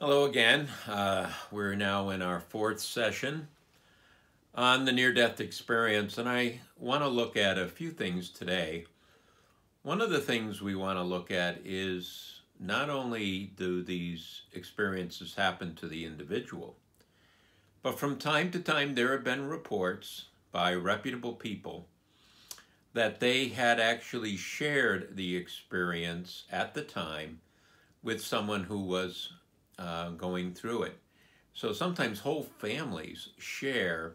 Hello again. We're now in our fourth session on the near-death experience, and I want to look at a few things today. One of the things we want to look at is not only do these experiences happen to the individual, but from time to time there have been reports by reputable people that they had actually shared the experience at the time with someone who was going through it. So sometimes whole families share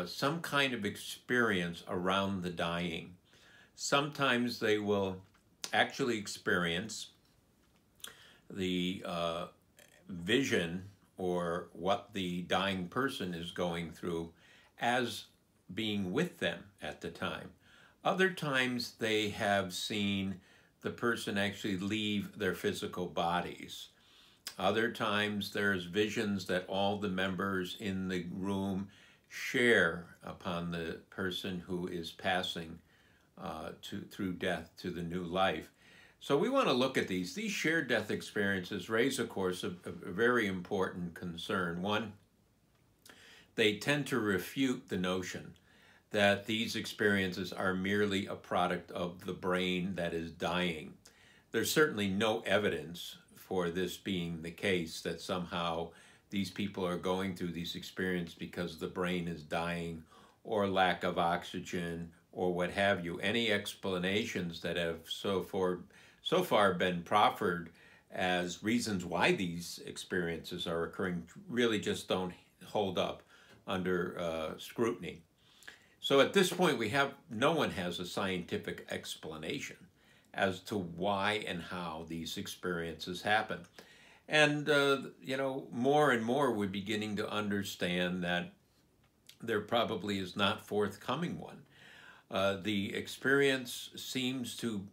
some kind of experience around the dying. Sometimes they will actually experience the vision or what the dying person is going through as being with them at the time. Other times they have seen the person actually leave their physical bodies. Other times there's visions that all the members in the room share upon the person who is passing through death to the new life. So we want to look at these. These shared death experiences raise, of course, a very important concern. One, they tend to refute the notion that these experiences are merely a product of the brain that is dying. There's certainly no evidence for this being the case, that somehow these people are going through these experiences because the brain is dying or lack of oxygen or what have you. Any explanations that have so far been proffered as reasons why these experiences are occurring really just don't hold up under scrutiny. So at this point, no one has a scientific explanation as to why and how these experiences happen. And, more and more we're beginning to understand that there probably is not forthcoming one. The experience seems to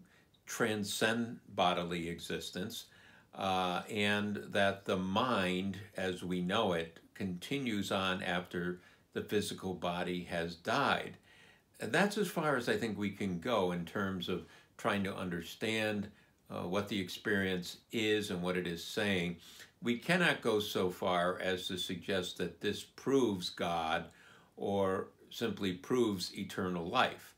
transcend bodily existence, and that the mind, as we know it, continues on after the physical body has died. And that's as far as I think we can go in terms of trying to understand what the experience is and what it is saying. We cannot go so far as to suggest that this proves God or simply proves eternal life.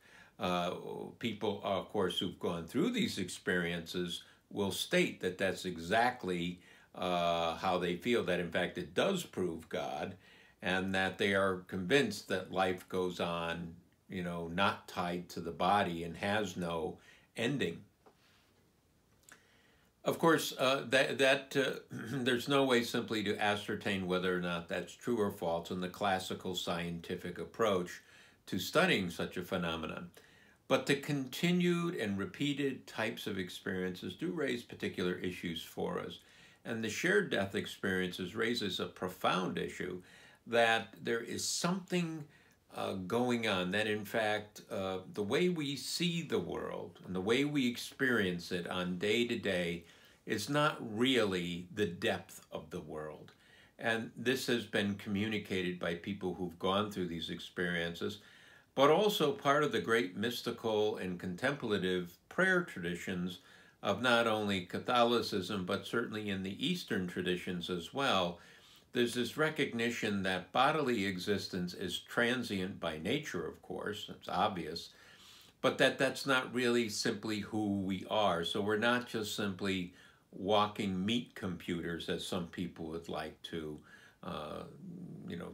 People, of course, who've gone through these experiences will state that that's exactly how they feel, that in fact it does prove God, and that they are convinced that life goes on, not tied to the body and has no ending. Of course, there's no way simply to ascertain whether or not that's true or false in the classical scientific approach to studying such a phenomenon. But the continued and repeated types of experiences do raise particular issues for us. And the shared death experiences raises a profound issue that there is something going on, that in fact the way we see the world and the way we experience it on day to day is not really the depth of the world. And this has been communicated by people who've gone through these experiences, but also part of the great mystical and contemplative prayer traditions of not only Catholicism, but certainly in the Eastern traditions as well. There's this recognition that bodily existence is transient by nature, of course, it's obvious, but that's not really simply who we are. So we're not just simply walking meat computers, as some people would like to,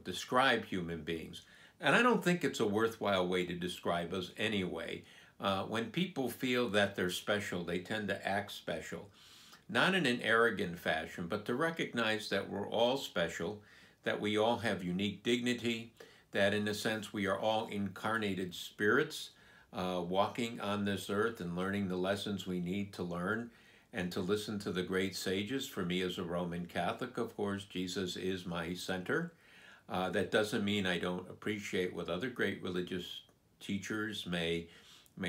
describe human beings. And I don't think it's a worthwhile way to describe us anyway. When people feel that they're special, they tend to act special. Not in an arrogant fashion, but to recognize that we're all special, that we all have unique dignity, that in a sense we are all incarnated spirits walking on this earth and learning the lessons we need to learn and to listen to the great sages. For me as a Roman Catholic, of course, Jesus is my center. That doesn't mean I don't appreciate what other great religious teachers may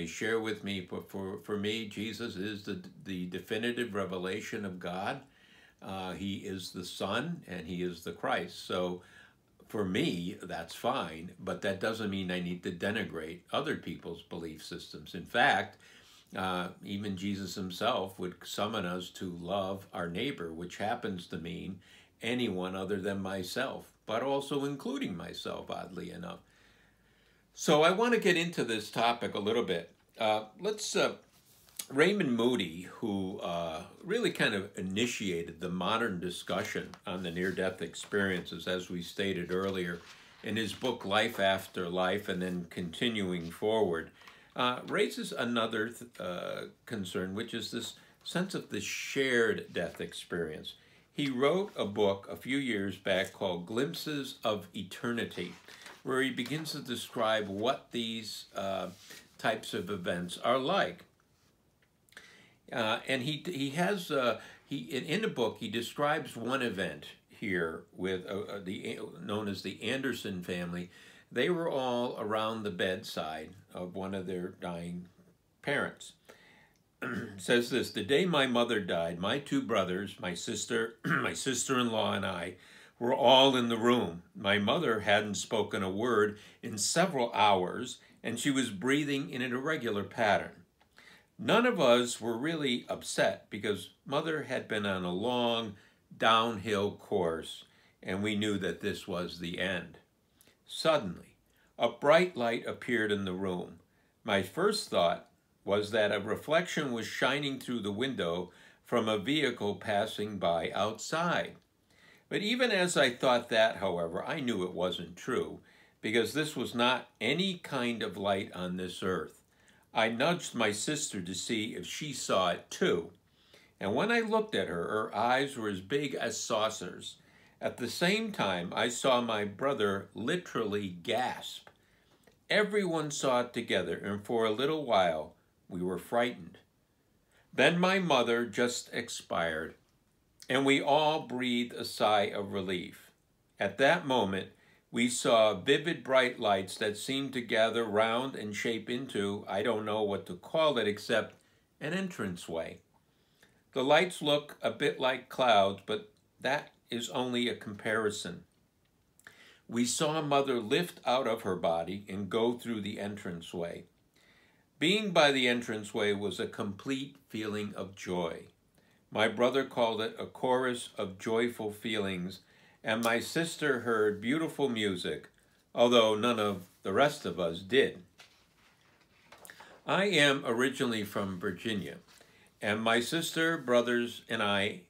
share with me, but for me, Jesus is the definitive revelation of God. He is the Son, and he is the Christ. So for me, that's fine, but that doesn't mean I need to denigrate other people's belief systems. In fact, Even Jesus himself would summon us to love our neighbor, which happens to mean anyone other than myself, but also including myself, oddly enough. So I want to get into this topic a little bit. Let's Raymond Moody, who really kind of initiated the modern discussion on the near-death experiences, as we stated earlier, in his book Life After Life, and then continuing forward, raises another concern, which is this sense of the shared death experience. He wrote a book a few years back called Glimpses of Eternity, where he begins to describe what these types of events are like. And he has in the book he describes one event here with the known as the Anderson family. They were all around the bedside of one of their dying parents. It says this: the day my mother died, my two brothers, my sister, my sister-in-law, and I were all in the room. My mother hadn't spoken a word in several hours, and she was breathing in an irregular pattern. None of us were really upset because Mother had been on a long downhill course, and we knew that this was the end. Suddenly, a bright light appeared in the room. My first thought was that a reflection was shining through the window from a vehicle passing by outside. But even as I thought that, however, I knew it wasn't true, because this was not any kind of light on this earth. I nudged my sister to see if she saw it too, and when I looked at her, her eyes were as big as saucers. At the same time, I saw my brother literally gasp. Everyone saw it together, and for a little while, we were frightened. Then my mother just expired, and we all breathed a sigh of relief. At that moment, we saw vivid bright lights that seemed to gather round and shape into, I don't know what to call it except an entranceway. The lights look a bit like clouds, but that is only a comparison. We saw Mother lift out of her body and go through the entranceway. Being by the entranceway was a complete feeling of joy. My brother called it a chorus of joyful feelings, and my sister heard beautiful music, although none of the rest of us did. I am originally from Virginia, and my sister, brothers, and I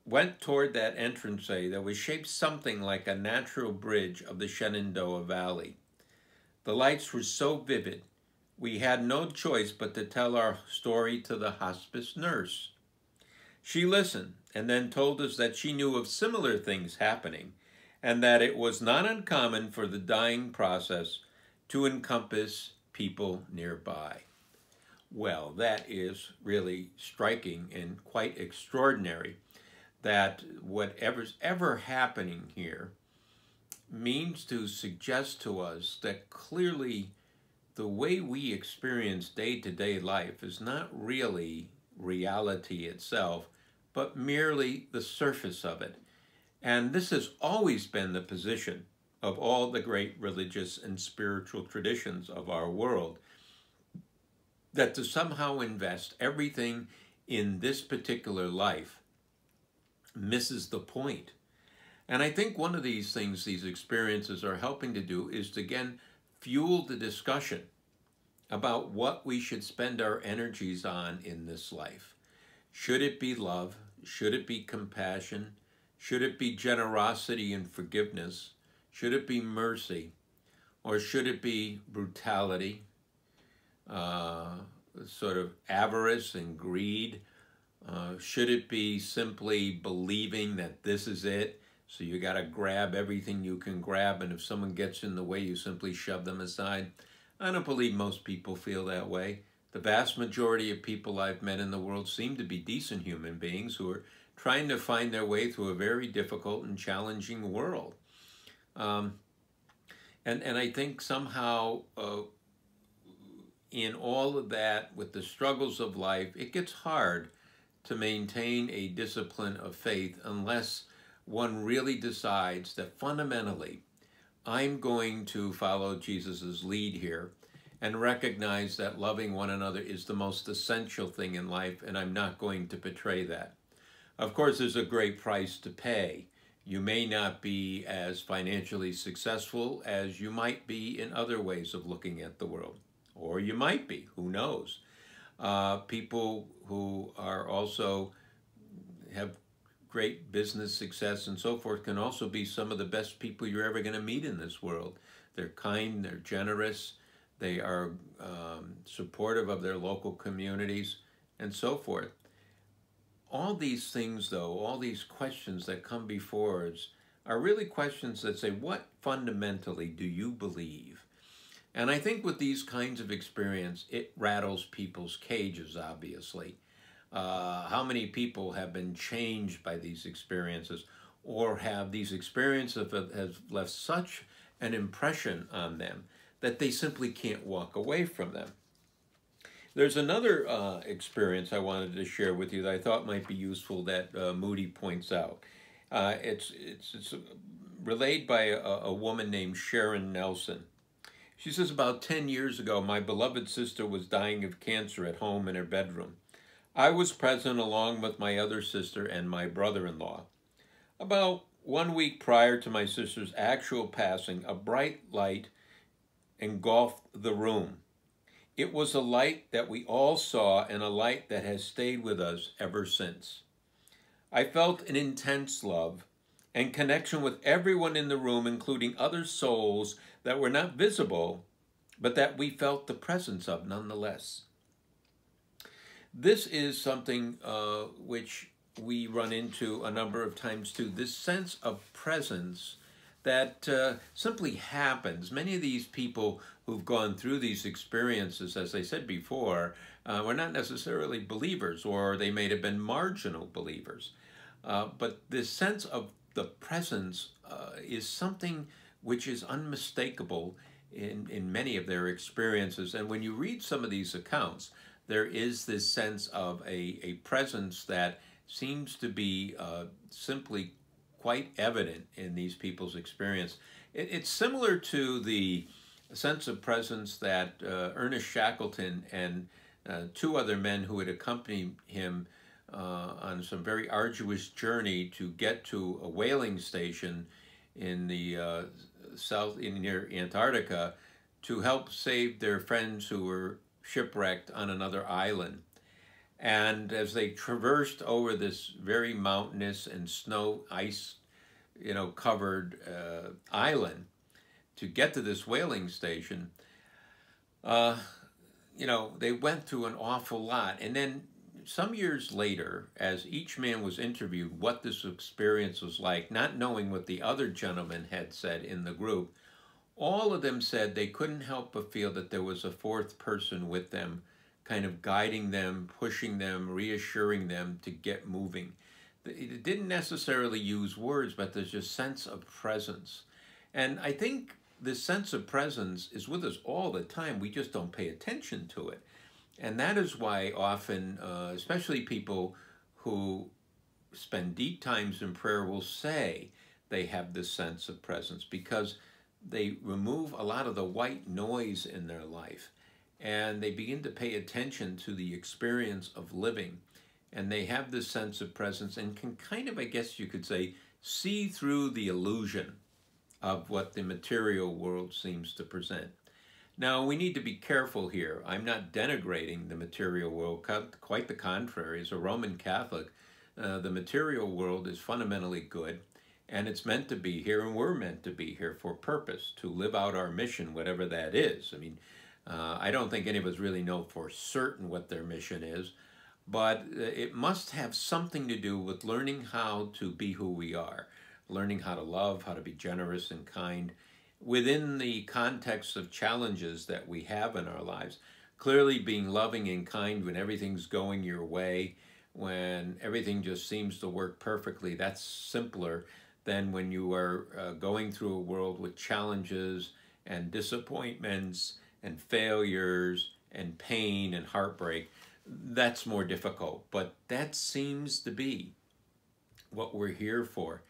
went toward that entranceway that was shaped something like a natural bridge of the Shenandoah Valley. The lights were so vivid, we had no choice but to tell our story to the hospice nurse. She listened and then told us that she knew of similar things happening and that it was not uncommon for the dying process to encompass people nearby. Well, that is really striking and quite extraordinary, that whatever's ever happening here means to suggest to us that clearly the way we experience day-to-day life is not really reality itself, but merely the surface of it. And this has always been the position of all the great religious and spiritual traditions of our world, that to somehow invest everything in this particular life misses the point. And I think one of these things these experiences are helping to do is to, again, fuel the discussion about what we should spend our energies on in this life. Should it be love? Should it be compassion? Should it be generosity and forgiveness? Should it be mercy? Or should it be brutality, sort of avarice and greed? Should it be simply believing that this is it? So you got to grab everything you can grab, and if someone gets in the way, you simply shove them aside. I don't believe most people feel that way. The vast majority of people I've met in the world seem to be decent human beings who are trying to find their way through a very difficult and challenging world. And I think somehow in all of that, with the struggles of life, it gets hard to maintain a discipline of faith unless one really decides that fundamentally, I'm going to follow Jesus's lead here, and recognize that loving one another is the most essential thing in life, and I'm not going to betray that. Of course, there's a great price to pay. You may not be as financially successful as you might be in other ways of looking at the world. Or you might be, who knows? People who are also have great business success and so forth can also be some of the best people you're ever going to meet in this world. They're kind, they're generous, they are supportive of their local communities, and so forth. All these things, though, all these questions that come before us are really questions that say, what fundamentally do you believe? And I think with these kinds of experience, it rattles people's cages, obviously. How many people have been changed by these experiences, or have these experiences have left such an impression on them that they simply can't walk away from them? There's another experience I wanted to share with you that I thought might be useful that Moody points out. It's relayed by a woman named Sharon Nelson. She says, about 10 years ago, my beloved sister was dying of cancer at home in her bedroom. I was present along with my other sister and my brother-in-law. About 1 week prior to my sister's actual passing, a bright light engulfed the room. It was a light that we all saw and a light that has stayed with us ever since. I felt an intense love and connection with everyone in the room, including other souls that were not visible, but that we felt the presence of nonetheless. This is something which we run into a number of times too, this sense of presence that simply happens. Many of these people who've gone through these experiences, as I said before, were not necessarily believers, or they may have been marginal believers. But this sense of the presence is something which is unmistakable in many of their experiences. And when you read some of these accounts, there is this sense of a presence that seems to be simply quite evident in these people's experience. It's similar to the sense of presence that Ernest Shackleton and two other men who had accompanied him on some very arduous journey to get to a whaling station in the near Antarctica to help save their friends who were shipwrecked on another island. And as they traversed over this very mountainous and ice, covered island to get to this whaling station, they went through an awful lot. And then some years later, as each man was interviewed what this experience was like, not knowing what the other gentlemen had said in the group, all of them said they couldn't help but feel that there was a fourth person with them, kind of guiding them, pushing them, reassuring them to get moving. It didn't necessarily use words, but there's just sense of presence. And I think this sense of presence is with us all the time. We just don't pay attention to it. And that is why often, especially people who spend deep times in prayer will say they have this sense of presence, because they remove a lot of the white noise in their life, and they begin to pay attention to the experience of living, and they have this sense of presence and can kind of, I guess you could say, see through the illusion of what the material world seems to present. Now, we need to be careful here. I'm not denigrating the material world, quite the contrary. As a Roman Catholic, the material world is fundamentally good, and it's meant to be here, and we're meant to be here for purpose, to live out our mission, whatever that is. I mean, I don't think any of us really know for certain what their mission is, but it must have something to do with learning how to be who we are, learning how to love, how to be generous and kind, within the context of challenges that we have in our lives. Clearly being loving and kind when everything's going your way, when everything just seems to work perfectly, that's simpler than when you are going through a world with challenges and disappointments and failures and pain and heartbreak. That's more difficult, but that seems to be what we're here for.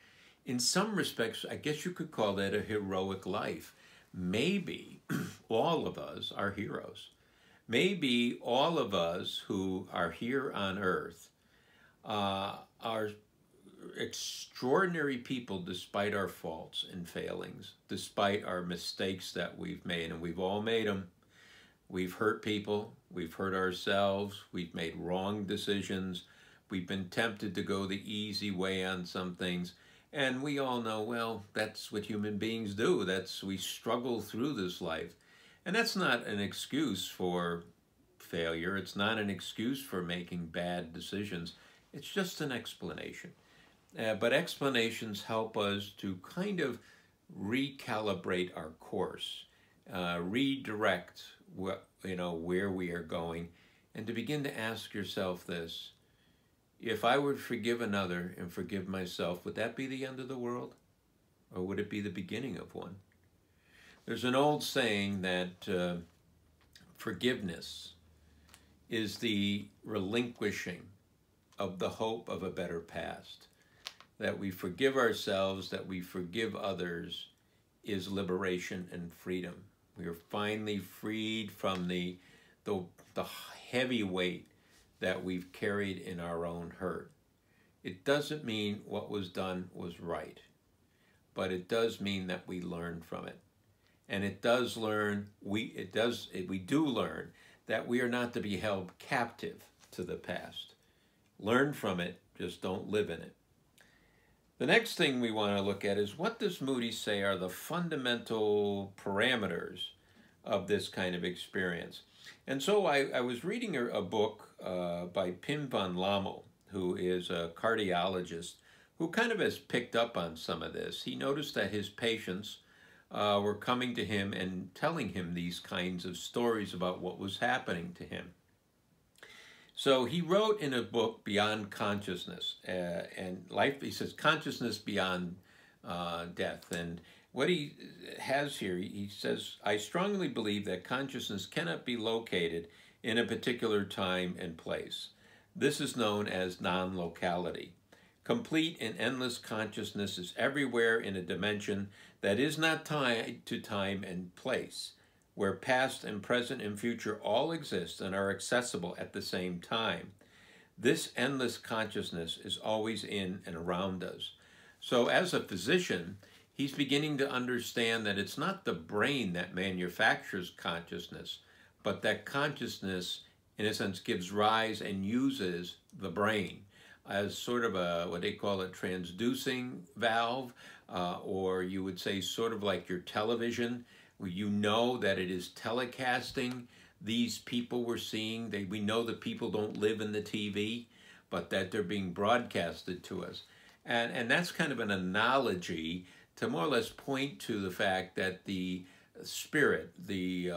In some respects, I guess you could call that a heroic life. Maybe all of us are heroes. Maybe all of us who are here on earth are extraordinary people despite our faults and failings, despite our mistakes that we've made, and we've all made them. We've hurt people, we've hurt ourselves, we've made wrong decisions, we've been tempted to go the easy way on some things, and we all know, well, that's what human beings do. We struggle through this life. And that's not an excuse for failure. It's not an excuse for making bad decisions. It's just an explanation. But explanations help us to kind of recalibrate our course, redirect where we are going, and to begin to ask yourself this: if I would forgive another and forgive myself, would that be the end of the world? Or would it be the beginning of one? There's an old saying that forgiveness is the relinquishing of the hope of a better past. That we forgive ourselves, that we forgive others, is liberation and freedom. We are finally freed from the heavy weight that we've carried in our own hurt. It doesn't mean what was done was right, but it does mean that we learn from it. And we do learn that we are not to be held captive to the past. Learn from it, just don't live in it. The next thing we want to look at is, what does Moody say are the fundamental parameters of this kind of experience? And so I was reading a book by Pim van Lommel, who is a cardiologist, who kind of has picked up on some of this. He noticed that his patients were coming to him and telling him these kinds of stories about what was happening to him. So he wrote in a book, Beyond Consciousness and Life, he says, consciousness beyond death. And what he has here, he says, I strongly believe that consciousness cannot be located in a particular time and place. This is known as non-locality. Complete and endless consciousness is everywhere in a dimension that is not tied to time and place, where past and present and future all exist and are accessible at the same time. This endless consciousness is always in and around us. So as a physician, he's beginning to understand that it's not the brain that manufactures consciousness, but that consciousness, in a sense, gives rise and uses the brain as sort of what they call a transducing valve, or you would say sort of like your television, where you know that it is telecasting these people we're seeing. We know that people don't live in the TV, but that they're being broadcasted to us. And that's kind of an analogy to more or less point to the fact that the spirit, the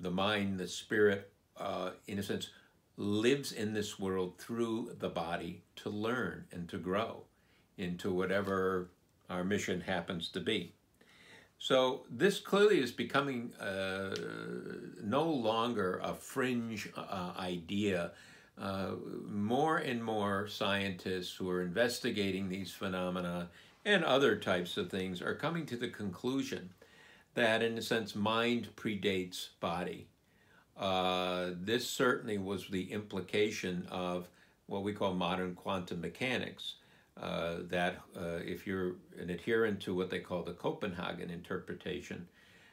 mind, the spirit, in a sense, lives in this world through the body to learn and to grow into whatever our mission happens to be. So this clearly is becoming no longer a fringe idea. More and more scientists who are investigating these phenomena and other types of things are coming to the conclusion that, in a sense, mind predates body. This certainly was the implication of what we call modern quantum mechanics, that if you're an adherent to what they call the Copenhagen interpretation,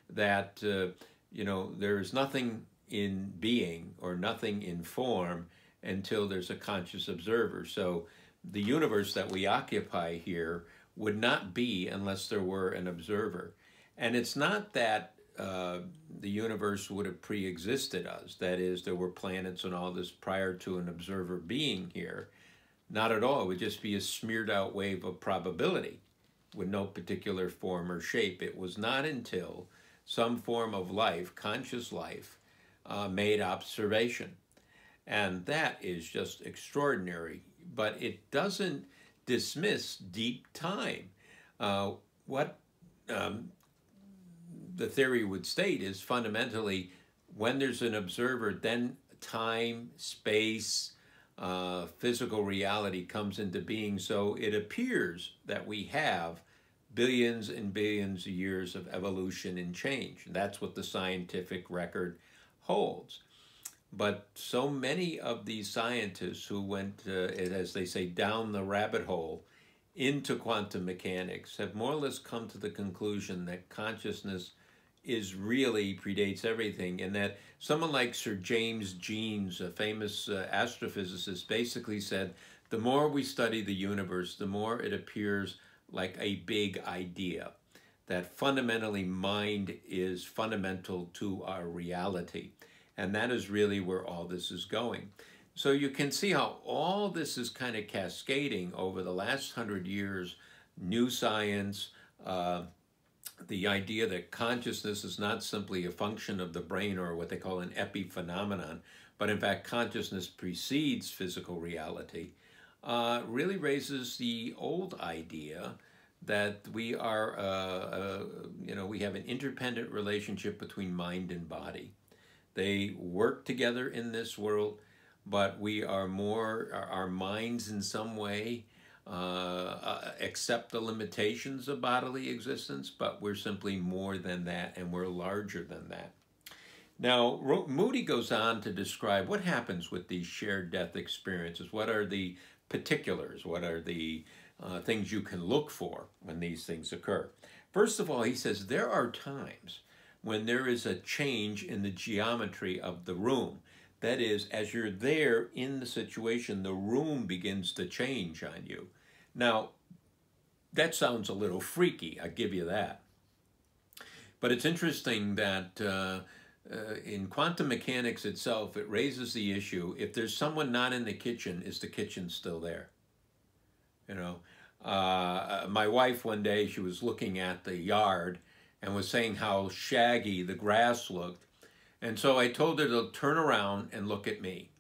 that there is nothing in being or nothing in form until there's a conscious observer. So the universe that we occupy here would not be unless there were an observer. And it's not that the universe would have pre-existed us. That is, there were planets and all this prior to an observer being here. Not at all. It would just be a smeared out wave of probability with no particular form or shape. It was not until some form of life, conscious life, made observation. And that is just extraordinary. But it doesn't dismiss deep time. What the theory would state is fundamentally, when there's an observer, then time, space, physical reality comes into being. So it appears that we have billions and billions of years of evolution and change. That's what the scientific record holds. But so many of these scientists who went, as they say, down the rabbit hole into quantum mechanics have more or less come to the conclusion that consciousness is really predates everything, and that someone like Sir James Jeans, a famous astrophysicist, basically said, the more we study the universe, the more it appears like a big idea, that fundamentally mind is fundamental to our reality. And that is really where all this is going. So you can see how all this is kind of cascading over the last 100 years. New science, the idea that consciousness is not simply a function of the brain or what they call an epiphenomenon, but in fact consciousness precedes physical reality, really raises the old idea that we are, we have an interdependent relationship between mind and body. They work together in this world, but we are more, our minds in some way accept the limitations of bodily existence, but we're simply more than that, and we're larger than that. Now, Moody goes on to describe what happens with these shared death experiences. What are the particulars? What are the things you can look for when these things occur? First of all, he says there are times when there is a change in the geometry of the room. That is, as you're there in the situation, the room begins to change on you. Now, that sounds a little freaky, I give you that. But it's interesting that in quantum mechanics itself, it raises the issue, if there's someone not in the kitchen, is the kitchen still there? You know, my wife one day, she was looking at the yard and was saying how shaggy the grass looked. And so I told her to turn around and look at me.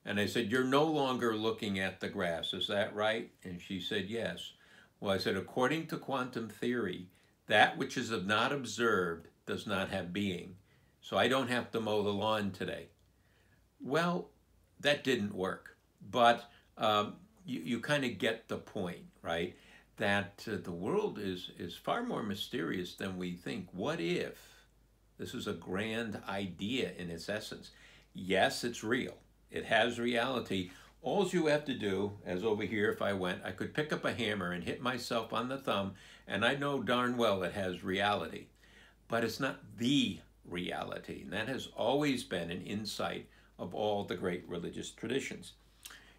And I said, you're no longer looking at the grass, is that right? And she said, yes. Well, I said, according to quantum theory, that which is not observed does not have being. So I don't have to mow the lawn today. Well, that didn't work. But you kind of get the point, right? That the world is far more mysterious than we think. What if this is a grand idea in its essence? Yes, it's real. It has reality. All you have to do, as over here, if I went, I could pick up a hammer and hit myself on the thumb, and I know darn well it has reality. But it's not the reality. And that has always been an insight of all the great religious traditions.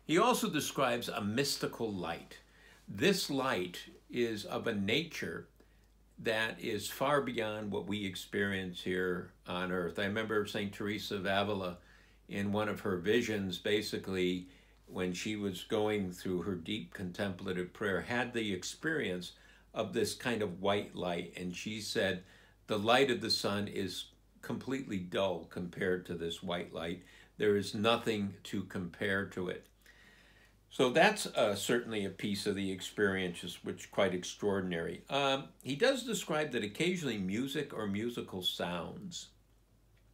He also describes a mystical light. This light is of a nature that is far beyond what we experience here on earth. I remember St. Teresa of Avila, in one of her visions, basically, when she was going through her deep contemplative prayer, had the experience of this kind of white light. And she said, the light of the sun is completely dull compared to this white light. There is nothing to compare to it. So that's certainly a piece of the experience which is quite extraordinary. He does describe that occasionally music or musical sounds,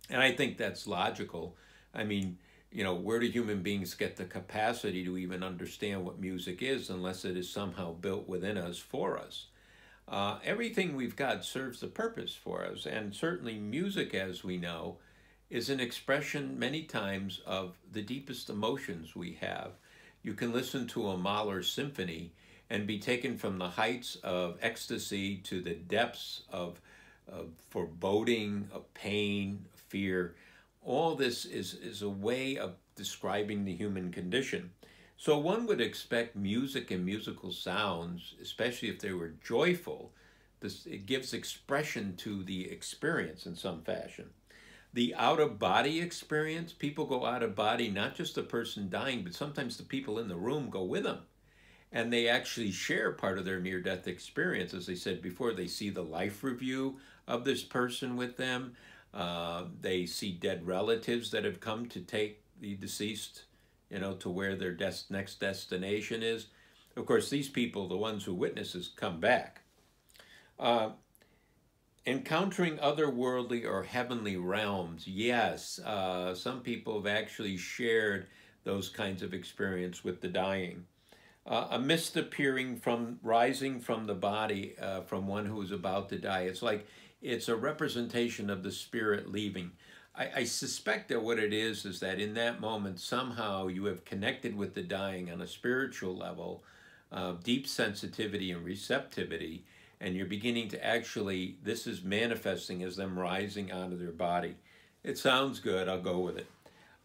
and I think that's logical. I mean, you know, where do human beings get the capacity to even understand what music is unless it is somehow built within us for us? Everything we've got serves a purpose for us, and certainly music, as we know, is an expression many times of the deepest emotions we have. You can listen to a Mahler symphony and be taken from the heights of ecstasy to the depths of foreboding, of pain, fear. All this is a way of describing the human condition. So one would expect music and musical sounds, especially if they were joyful, it gives expression to the experience in some fashion. The out-of-body experience, people go out of body, not just the person dying, but sometimes the people in the room go with them. And they actually share part of their near-death experience. As I said before, they see the life review of this person with them. They see dead relatives that have come to take the deceased, you know, to where their next destination is. Of course, these people, the ones who witness this, come back. Encountering otherworldly or heavenly realms, yes, some people have actually shared those kinds of experience with the dying. A mist appearing from, rising from the body from one who is about to die. It's like it's a representation of the spirit leaving. I suspect that what it is that in that moment, somehow you have connected with the dying on a spiritual level, deep sensitivity and receptivity, and you're beginning to actually, this is manifesting as them rising out of their body. It sounds good, I'll go with it.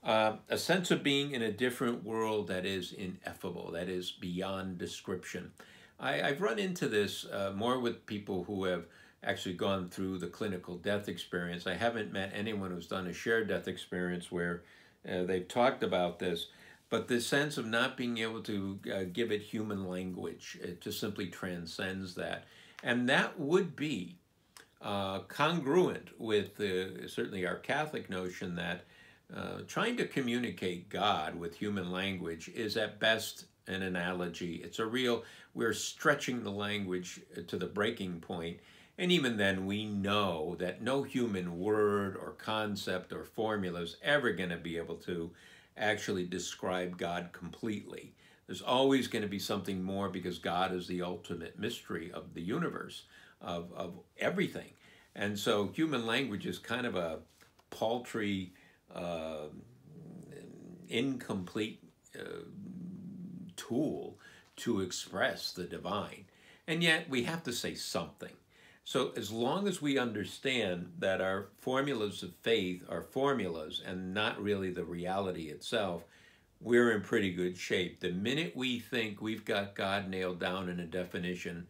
A sense of being in a different world that is ineffable, that is beyond description. I've run into this more with people who have actually gone through the clinical death experience. I haven't met anyone who's done a shared death experience where they've talked about this, but the sense of not being able to give it human language, it just simply transcends that. And that would be congruent with certainly our Catholic notion that trying to communicate God with human language is at best an analogy. It's a real, we're stretching the language to the breaking point. And even then, we know that no human word or concept or formula is ever going to be able to actually describe God completely. There's always going to be something more because God is the ultimate mystery of the universe, of everything. And so human language is kind of a paltry, incomplete tool to express the divine. And yet we have to say something. So as long as we understand that our formulas of faith are formulas and not really the reality itself, we're in pretty good shape. The minute we think we've got God nailed down in a definition,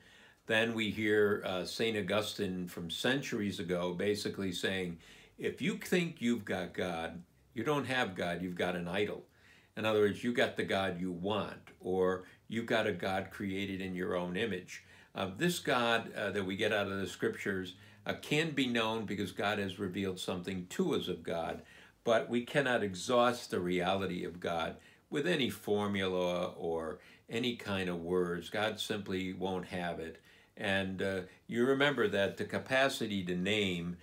then we hear St. Augustine from centuries ago basically saying, if you think you've got God, you don't have God, you've got an idol. In other words, you got the God you want, or you've got a God created in your own image. This God that we get out of the scriptures can be known because God has revealed something to us of God, but we cannot exhaust the reality of God with any formula or any kind of words. God simply won't have it. And you remember that the capacity to name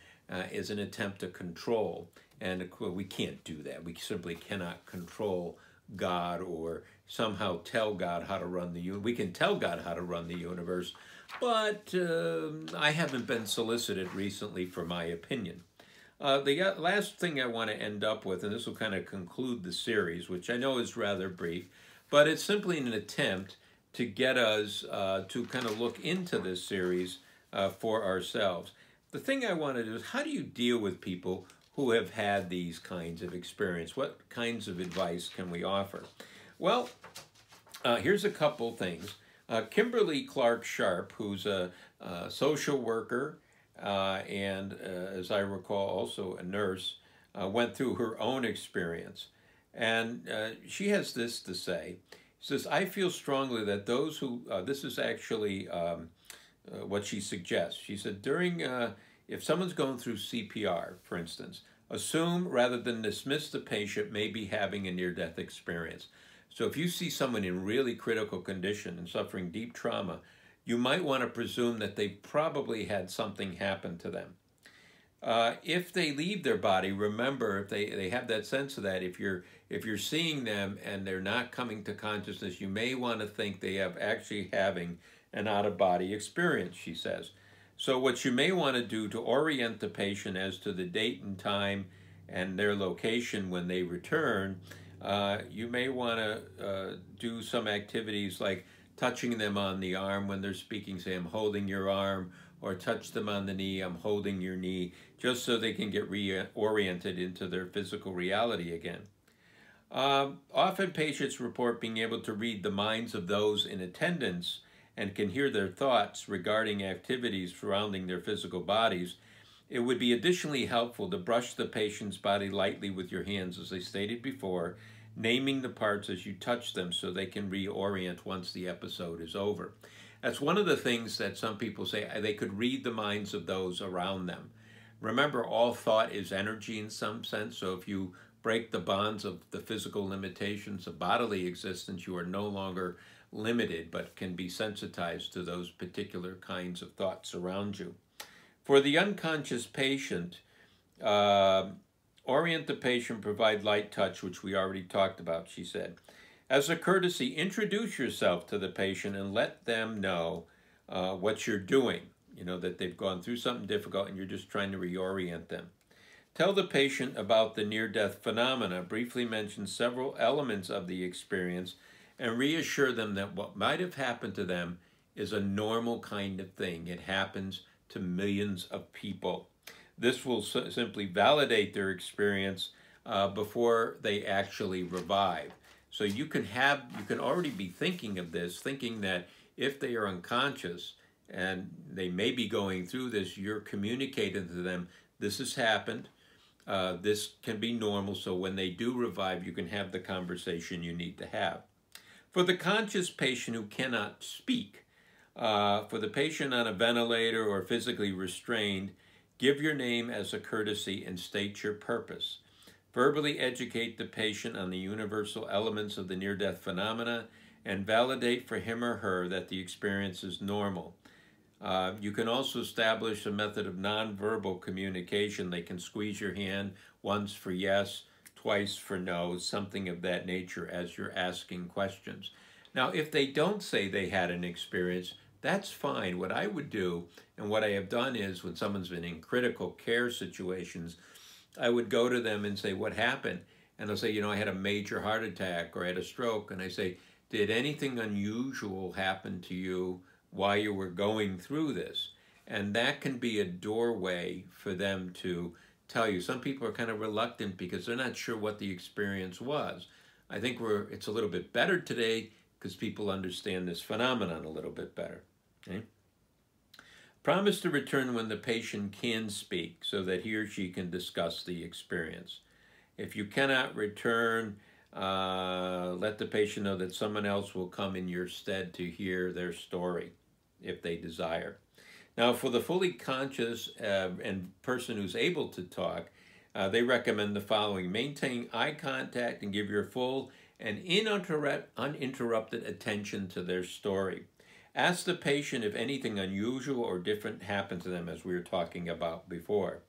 is an attempt to control. And we can't do that. We simply cannot control God or somehow tell God how to run the universe. We can tell God how to run the universe, but I haven't been solicited recently for my opinion. The last thing I want to end up with, and this will kind of conclude the series, which I know is rather brief, but it's simply an attempt to get us to kind of look into this series for ourselves. The thing I want to do is, how do you deal with people who have had these kinds of experience? What kinds of advice can we offer? Well, here's a couple things. Kimberly Clark Sharp, who's a social worker and, as I recall, also a nurse, went through her own experience. And she has this to say. She says, I feel strongly that those who, this is actually what she suggests. She said, if someone's going through CPR, for instance, assume rather than dismiss the patient may be having a near-death experience. So if you see someone in really critical condition and suffering deep trauma, you might want to presume that they probably had something happen to them. If they leave their body, remember, if they have that sense of that, if you're seeing them and they're not coming to consciousness, you may want to think they have actually having an out-of-body experience, she says. So what you may want to do to orient the patient as to the date and time and their location when they return, you may want to do some activities like touching them on the arm when they're speaking, say, I'm holding your arm, or touch them on the knee, I'm holding your knee, just so they can get reoriented into their physical reality again. Often patients report being able to read the minds of those in attendance and can hear their thoughts regarding activities surrounding their physical bodies. It would be additionally helpful to brush the patient's body lightly with your hands, as I stated before, naming the parts as you touch them so they can reorient once the episode is over. That's one of the things that some people say, they could read the minds of those around them. Remember, all thought is energy in some sense, so if you break the bonds of the physical limitations of bodily existence, you are no longer limited, but can be sensitized to those particular kinds of thoughts around you. For the unconscious patient, orient the patient, provide light touch, which we already talked about, she said. As a courtesy, introduce yourself to the patient and let them know what you're doing. You know, that they've gone through something difficult and you're just trying to reorient them. Tell the patient about the near-death phenomena, briefly mention several elements of the experience, and reassure them that what might have happened to them is a normal kind of thing. It happens to millions of people. This will simply validate their experience before they actually revive. So you can already be thinking of this, thinking that if they are unconscious and they may be going through this, you're communicating to them, this has happened. This can be normal, so when they do revive, you can have the conversation you need to have. For the conscious patient who cannot speak, for the patient on a ventilator or physically restrained, give your name as a courtesy and state your purpose. Verbally educate the patient on the universal elements of the near-death phenomena and validate for him or her that the experience is normal. You can also establish a method of nonverbal communication. They can squeeze your hand once for yes, twice for no, something of that nature as you're asking questions. Now, if they don't say they had an experience, that's fine. What I would do, and what I have done is when someone's been in critical care situations, I would go to them and say, what happened? And they'll say, you know, I had a major heart attack or I had a stroke. And I say, did anything unusual happen to you while you were going through this? And that can be a doorway for them to tell you. Some people are kind of reluctant because they're not sure what the experience was. I think it's a little bit better today because people understand this phenomenon a little bit better. Okay? Promise to return when the patient can speak so that he or she can discuss the experience. If you cannot return, let the patient know that someone else will come in your stead to hear their story if they desire. Now, for the fully conscious and person who's able to talk, they recommend the following. Maintain eye contact and give your full and uninterrupted attention to their story. Ask the patient if anything unusual or different happened to them, as we were talking about before.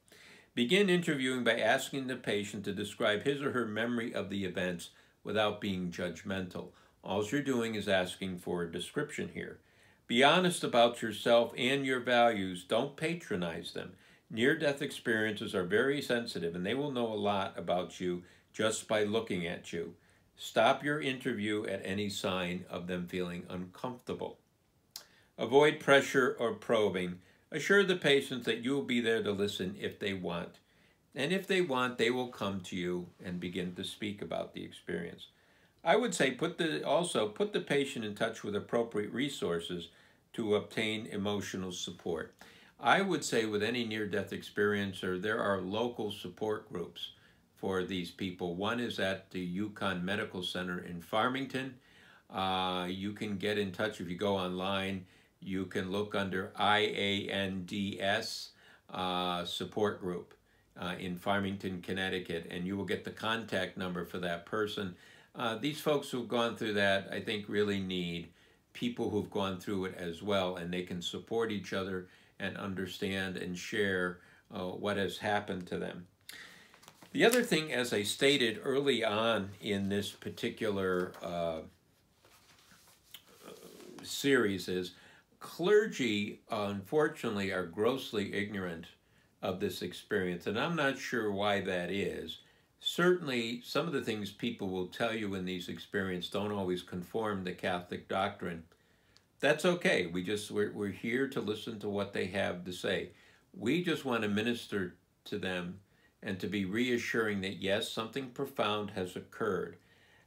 Begin interviewing by asking the patient to describe his or her memory of the events without being judgmental. All you're doing is asking for a description here. Be honest about yourself and your values. Don't patronize them. Near-death experiences are very sensitive, and they will know a lot about you just by looking at you. Stop your interview at any sign of them feeling uncomfortable. Avoid pressure or probing. Assure the patient that you will be there to listen if they want. And if they want, they will come to you and begin to speak about the experience. I would say also put the patient in touch with appropriate resources to obtain emotional support. I would say with any near-death experiencer, there are local support groups for these people. One is at the Yukon Medical Center in Farmington. You can get in touch if you go online. You can look under IANDS support group in Farmington, Connecticut, and you will get the contact number for that person. These folks who've gone through that, I think, really need people who've gone through it as well, and they can support each other and understand and share what has happened to them. The other thing, as I stated early on in this particular series, is clergy, unfortunately, are grossly ignorant of this experience, and I'm not sure why that is. Certainly, some of the things people will tell you in these experiences don't always conform to Catholic doctrine. That's okay. We're here to listen to what they have to say. We just want to minister to them and to be reassuring that, yes, something profound has occurred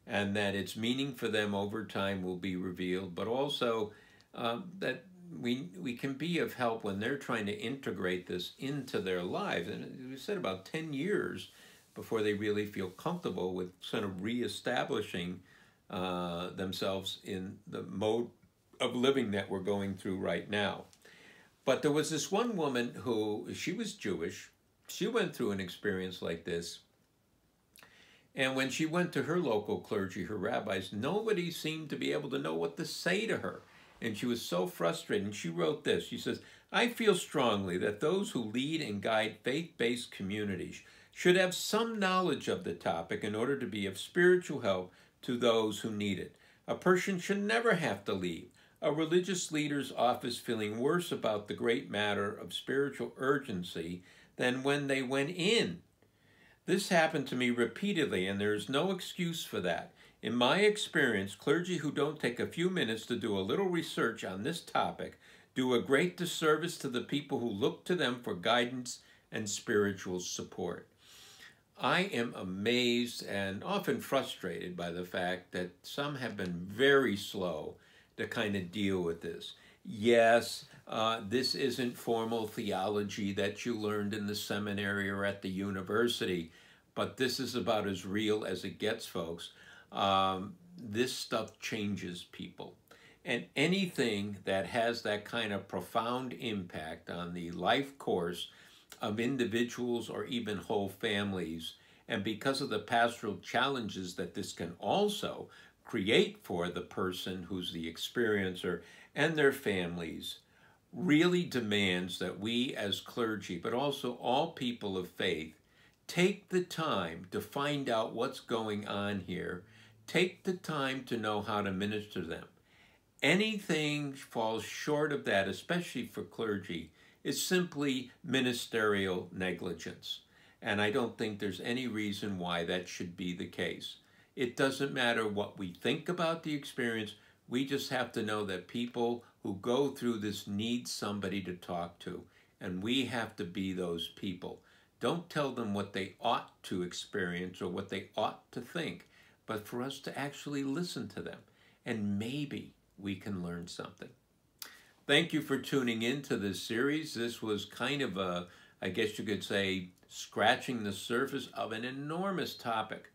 and that its meaning for them over time will be revealed, but also that we can be of help when they're trying to integrate this into their lives. And we said about 10 years before they really feel comfortable with sort of reestablishing themselves in the mode of living that we're going through right now. But there was this one woman she was Jewish. She went through an experience like this. And when she went to her local clergy, her rabbis, nobody seemed to be able to know what to say to her. And she was so frustrated. And she wrote this. She says, I feel strongly that those who lead and guide faith-based communities should have some knowledge of the topic in order to be of spiritual help to those who need it. A person should never have to leave a religious leader's office feeling worse about the great matter of spiritual urgency than when they went in. This happened to me repeatedly, and there is no excuse for that. In my experience, clergy who don't take a few minutes to do a little research on this topic do a great disservice to the people who look to them for guidance and spiritual support. I am amazed and often frustrated by the fact that some have been very slow to kind of deal with this. Yes, this isn't formal theology that you learned in the seminary or at the university, but this is about as real as it gets, folks. This stuff changes people. And anything that has that kind of profound impact on the life course of individuals or even whole families, and because of the pastoral challenges that this can also create for the person who's the experiencer and their families, really demands that we as clergy, but also all people of faith, take the time to find out what's going on here, take the time to know how to minister to them. Anything falls short of that, especially for clergy, is simply ministerial negligence. And I don't think there's any reason why that should be the case. It doesn't matter what we think about the experience. We just have to know that people who go through this need somebody to talk to, and we have to be those people. Don't tell them what they ought to experience or what they ought to think, but for us to actually listen to them, and maybe we can learn something. Thank you for tuning in to this series. This was kind of a, I guess you could say, scratching the surface of an enormous topic.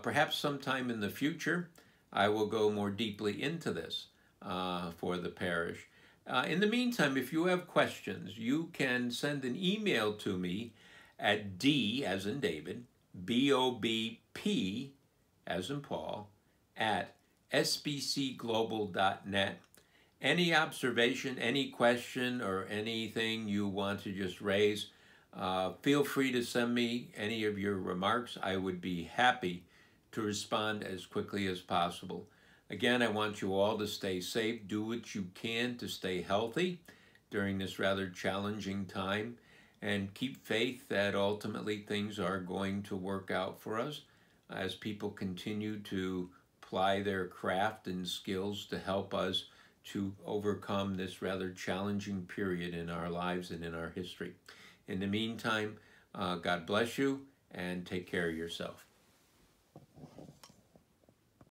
Perhaps sometime in the future, I will go more deeply into this for the parish. In the meantime, if you have questions, you can send an email to me at D as in David, BOBP as in Paul, at sbcglobal.net. Any observation, any question, or anything you want to just raise, feel free to send me any of your remarks. I would be happy to respond as quickly as possible. Again, I want you all to stay safe. Do what you can to stay healthy during this rather challenging time, and keep faith that ultimately things are going to work out for us as people continue to apply their craft and skills to help us to overcome this rather challenging period in our lives and in our history. In the meantime, God bless you, and take care of yourself.